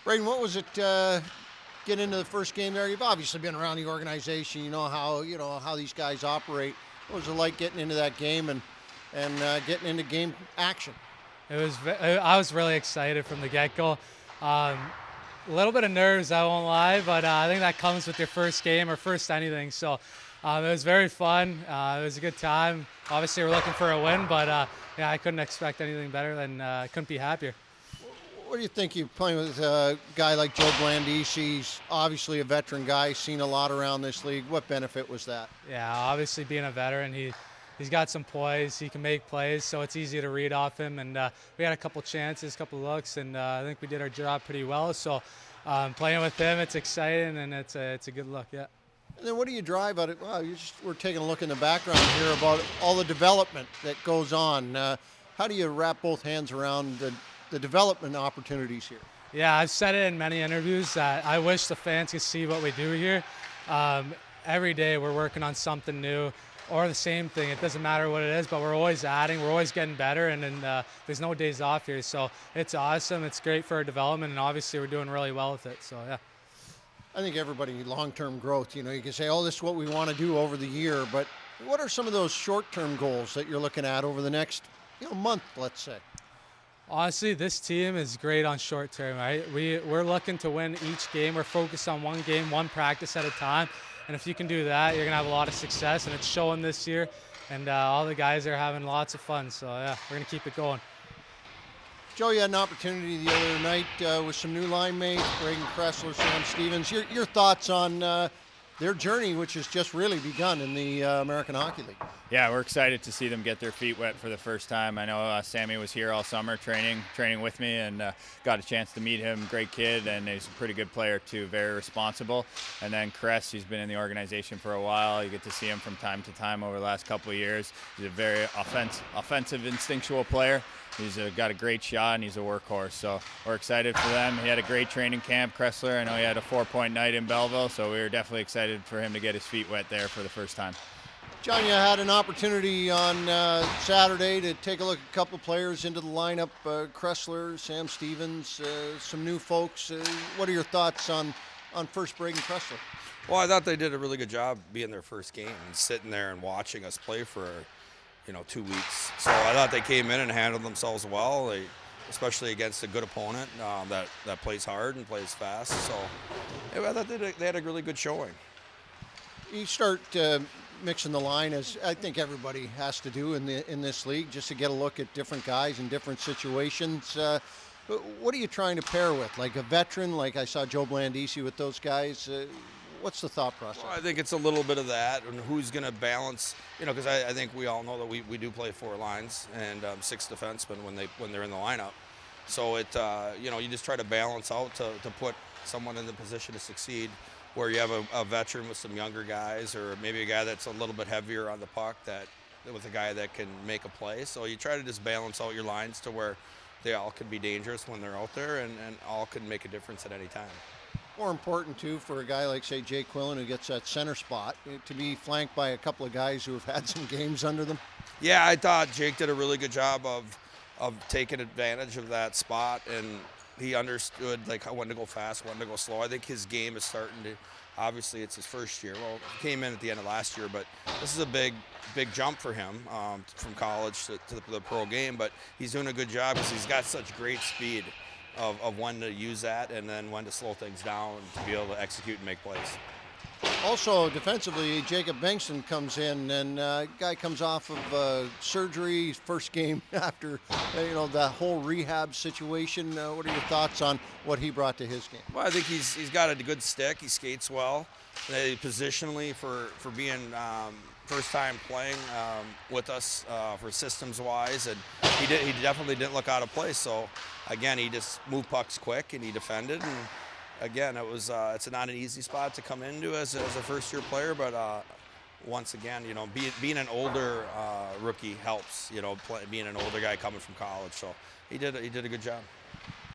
Braeden, what was it get into the first game there? You've obviously been around the organization. You know how these guys operate. What was it like getting into that game and getting into game action? I was really excited from the get-go. A little bit of nerves, I won't lie, but I think that comes with your first game or first anything. So it was very fun. It was a good time. Obviously, we're looking for a win, but yeah, I couldn't expect anything better, and I couldn't be happier. What do you think? You're playing with a guy like Joe Blandisi. He's obviously a veteran guy, seen a lot around this league. What benefit was that? Yeah, obviously being a veteran, he's got some poise. He can make plays, so it's easy to read off him. And we had a couple chances, a couple looks, and I think we did our job pretty well. So playing with him, it's exciting, and it's a good look, yeah. And then what do you drive out of? Well, we're taking a look in the background here about all the development that goes on. How do you wrap both hands around the development opportunities here? Yeah, I've said it in many interviews that I wish the fans could see what we do here. Every day we're working on something new or the same thing. It doesn't matter what it is, but we're always adding, we're always getting better, and then there's no days off here. So it's awesome. It's great for our development, and obviously we're doing really well with it. So, yeah. I think everybody needs long-term growth. You know, you can say, oh, this is what we want to do over the year, but what are some of those short-term goals that you're looking at over the next month, let's say? Honestly, this team is great on short term, right? We're looking to win each game. We're focused on one game, one practice at a time. And if you can do that, you're going to have a lot of success, and it's showing this year. And all the guys are having lots of fun. So, yeah, we're going to keep it going. Joe, you had an opportunity the other night with some new line mates, Braeden Kressler, Sam Stevens. Your thoughts on their journey, which has just really begun in the American Hockey League? Yeah, we're excited to see them get their feet wet for the first time. I know Sammy was here all summer training with me, and got a chance to meet him. Great kid, and he's a pretty good player too, very responsible. And then Kress, he's been in the organization for a while. You get to see him from time to time over the last couple of years. He's a very offensive, instinctual player. He's got a great shot, and he's a workhorse. So we're excited for them. He had a great training camp, Kressler. I know he had a 4-point night in Belleville, so we were definitely excited for him to get his feet wet there for the first time. John, you had an opportunity on Saturday to take a look at a couple of players into the lineup, Kressler, Sam Stevens, some new folks. What are your thoughts on first Braeden Kressler? Well, I thought they did a really good job being their first game and sitting there and watching us play for 2 weeks. So I thought they came in and handled themselves well, especially against a good opponent that plays hard and plays fast. So I thought they had a really good showing. You start mixing the line, as I think everybody has to do in this league, just to get a look at different guys in different situations. What are you trying to pair with? Like a veteran, like I saw Joe Blandisi with those guys. What's the thought process? Well, I think it's a little bit of that, and who's going to balance. Because I think we all know that we do play 4 lines and 6 defensemen when they're in the lineup. So you just try to balance out to put someone in the position to succeed, where you have a veteran with some younger guys, or maybe a guy that's a little bit heavier on the puck with a guy that can make a play. So you try to just balance out your lines to where they all can be dangerous when they're out there, and all can make a difference at any time. More important, too, for a guy like, say, Jay Quillen, who gets that center spot, to be flanked by a couple of guys who have had some games under them? Yeah, I thought Jake did a really good job of taking advantage of that spot, and he understood when to go fast, when to go slow. I think his game is starting to, obviously it's his first year. Well, he came in at the end of last year, but this is a big jump for him from college to the pro game. But he's doing a good job because he's got such great speed of when to use that and then when to slow things down to be able to execute and make plays. Also, defensively, Jacob Bengtson comes in, and guy comes off of surgery, first game after that whole rehab situation. What are your thoughts on what he brought to his game? Well, I think he's got a good stick. He skates well. Positionally for being first time playing with us for systems wise, and he definitely didn't look out of place. So again, he just moved pucks quick and he defended. And again, it's not an easy spot to come into as a first year player, but once again, being an older rookie helps. Being an older guy coming from college, so he did a good job.